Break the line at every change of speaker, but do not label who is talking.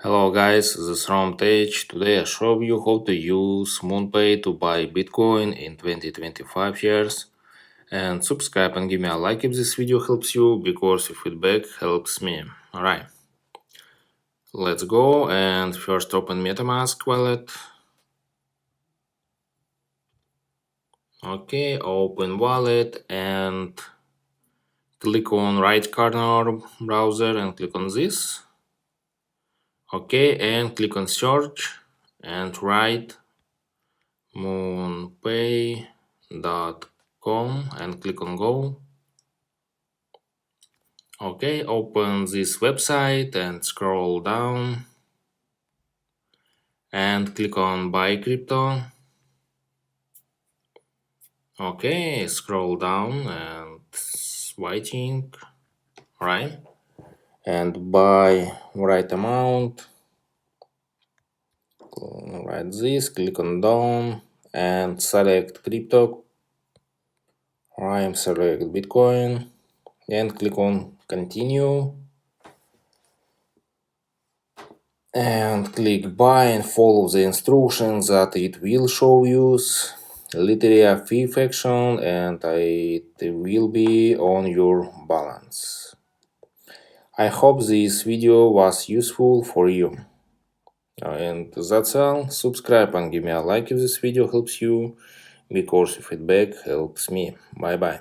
Hello guys, this is Romtech. Today I show you how to use MOONPAY to buy Bitcoin in 2025 years. And subscribe and give me a like if this video helps you, because your feedback helps me. Alright, let's go and first open MetaMask wallet. Okay, open wallet and click on right corner browser and click on this. Okay, and click on search and write moonpay.com and click on go. Okay, open this website and scroll down and click on buy crypto. Okay, scroll down and waiting, right? And buy right amount. Write this, click on done and select crypto. I'm select Bitcoin and click on continue and click buy and follow the instructions that it will show you. Literally a fee action and it will be on your balance. I hope this video was useful for you. And that's all. Subscribe and give me a like if this video helps you, because your feedback helps me. Bye bye.